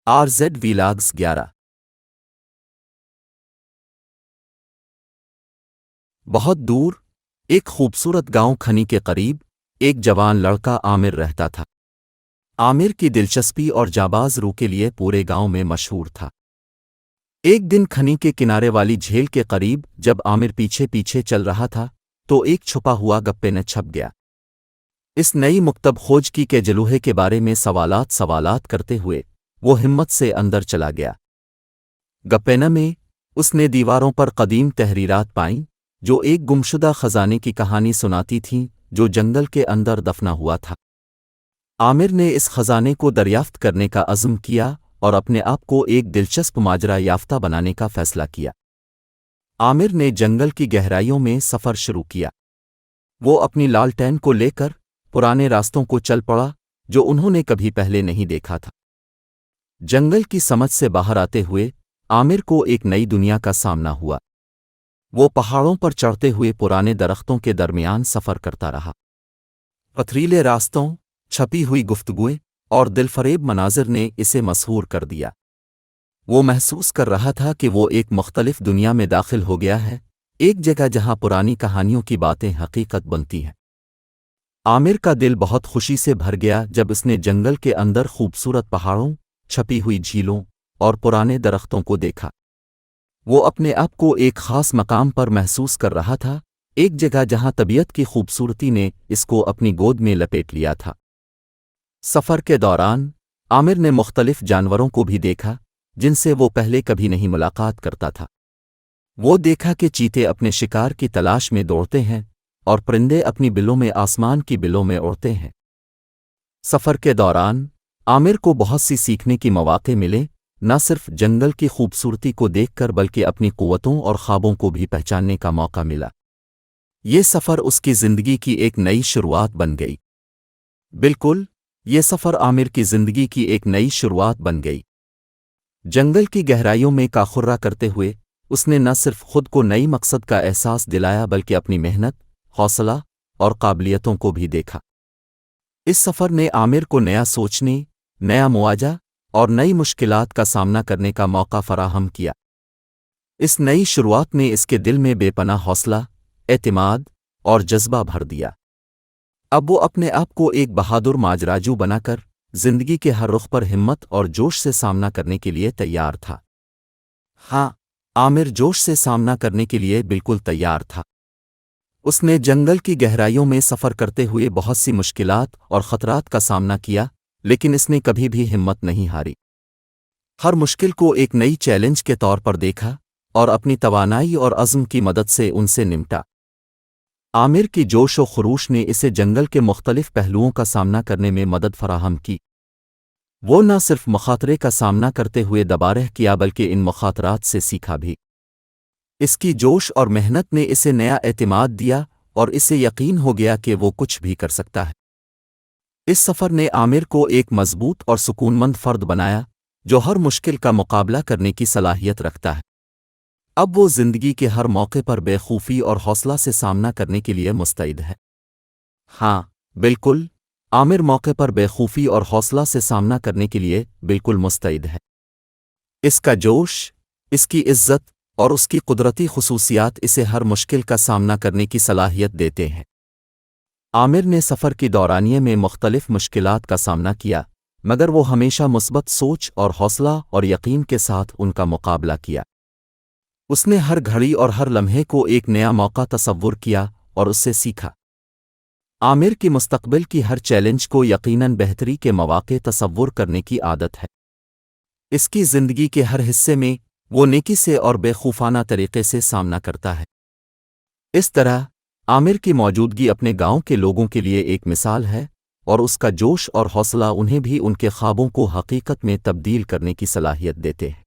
RZ Vlogs 11 बहुत दूर एक खूबसूरत गांव खनी के करीब एक जवान लड़का आमिर रहता था। आमिर की दिलचस्पी और जाबाज रूह के लिए पूरे गांव में मशहूर था। एक दिन खनी के किनारे वाली झील के करीब जब आमिर पीछे पीछे चल रहा था तो एक छुपा हुआ गप्पे न छप गया। इस नई मुक्तब खोज की के जलूहे के बारे में सवालात करते हुए वो हिम्मत से अंदर चला गया। गप्पेन में उसने दीवारों पर कदीम तहरीरात पाईं जो एक गुमशुदा खजाने की कहानी सुनाती थीं जो जंगल के अंदर दफना हुआ था। आमिर ने इस खजाने को दरियाफ्त करने का अज़्म किया और अपने आप को एक दिलचस्प माजरा याफ्ता बनाने का फैसला किया। आमिर ने जंगल की गहराइयों में सफ़र शुरू किया। वो अपनी लालटेन को लेकर पुराने रास्तों को चल पड़ा जो उन्होंने कभी पहले नहीं देखा था। जंगल की समझ से बाहर आते हुए आमिर को एक नई दुनिया का सामना हुआ। वो पहाड़ों पर चढ़ते हुए पुराने दरख्तों के दरमियान सफ़र करता रहा। पथरीले रास्तों, छपी हुई गुफ्तगुएं और दिलफरेब मनाजिर ने इसे मशहूर कर दिया। वो महसूस कर रहा था कि वो एक मुख्तलिफ दुनिया में दाखिल हो गया है, एक जगह जहां पुरानी कहानियों की बातें हकीकत बनती हैं। आमिर का दिल बहुत खुशी से भर गया जब उसने जंगल के अंदर खूबसूरत पहाड़ों, छपी हुई झीलों और पुराने दरख्तों को देखा। वो अपने आप को एक ख़ास मकाम पर महसूस कर रहा था, एक जगह जहां तबीयत की खूबसूरती ने इसको अपनी गोद में लपेट लिया था। सफ़र के दौरान आमिर ने मुख्तलिफ जानवरों को भी देखा जिनसे वो पहले कभी नहीं मुलाकात करता था। वो देखा कि चीते अपने शिकार की तलाश में दौड़ते हैं और परिंदे अपनी बिलों में आसमान की बिलों में उड़ते हैं। सफ़र के दौरान आमिर को बहुत सी सीखने की मौके मिले, न सिर्फ जंगल की खूबसूरती को देखकर बल्कि अपनी क़ुव्वतों और ख्वाबों को भी पहचानने का मौका मिला। ये सफ़र उसकी ज़िंदगी की एक नई शुरुआत बन गई। बिल्कुल, ये सफ़र आमिर की ज़िंदगी की एक नई शुरुआत बन गई। जंगल की गहराइयों में काखुर्रा करते हुए उसने न सिर्फ खुद को नई मकसद का एहसास दिलाया बल्कि अपनी मेहनत, हौसला और काबिलियतों को भी देखा। इस सफ़र ने आमिर को नया सोचने, नया मुआवजा और नई मुश्किलात का सामना करने का मौका फराहम किया। इस नई शुरुआत ने इसके दिल में बेपनाह हौसला, एतमाद और जज्बा भर दिया। अब वो अपने आप को एक बहादुर माजराजू बनाकर जिंदगी के हर रुख पर हिम्मत और जोश से सामना करने के लिए तैयार था। हाँ, आमिर जोश से सामना करने के लिए बिल्कुल तैयार था। उसने जंगल की गहराइयों में सफ़र करते हुए बहुत सी मुश्किलात और ख़तरात का सामना किया, लेकिन इसने कभी भी हिम्मत नहीं हारी। हर मुश्किल को एक नई चैलेंज के तौर पर देखा और अपनी तवानाई और अज़्म की मदद से उनसे निपटा। आमिर की जोश व खरूश ने इसे जंगल के मुख्तलिफ पहलुओं का सामना करने में मदद फराहम की। वो न सिर्फ मखातरे का सामना करते हुए दबारह किया बल्कि इन मखातरात से सीखा भी। इसकी जोश और मेहनत ने इसे नया एतमाद दिया और इसे यकीन हो गया कि वो कुछ भी कर सकता है। इस सफ़र ने आमिर को एक मजबूत और सुकूनमंद फ़र्द बनाया जो हर मुश्किल का मुकाबला करने की सलाहियत रखता है। अब वो ज़िंदगी के हर मौके पर बेखूफ़ी और हौसला से सामना करने के लिए मुस्तैद है। हाँ, बिल्कुल, आमिर मौके पर बेखूफ़ी और हौसला से सामना करने के लिए बिल्कुल मुस्तैद है। इसका जोश, इसकी इज़्ज़त और उसकी कुदरती खुसूसियात इसे हर मुश्किल का सामना करने की सलाहियत देते हैं। आमिर ने सफ़र की दौरानिये में मुख्तलिफ मुश्किलात का सामना किया, मगर वो हमेशा मुस्बत सोच और हौसला और यकीन के साथ उनका मुकाबला किया। उसने हर घड़ी और हर लम्हे को एक नया मौका तसव्वुर किया और उससे सीखा। आमिर की मुस्तक़बिल की हर चैलेंज को यकीनन बेहतरी के मौके तसव्वुर करने की आदत है। इसकी ज़िंदगी के हर हिस्से में वो नेकी से और बेखूफ़ाना तरीक़े से सामना करता है। इस तरह आमिर की मौजूदगी अपने गांव के लोगों के लिए एक मिसाल है और उसका जोश और हौसला उन्हें भी उनके ख्वाबों को हकीकत में तब्दील करने की सलाहियत देते हैं।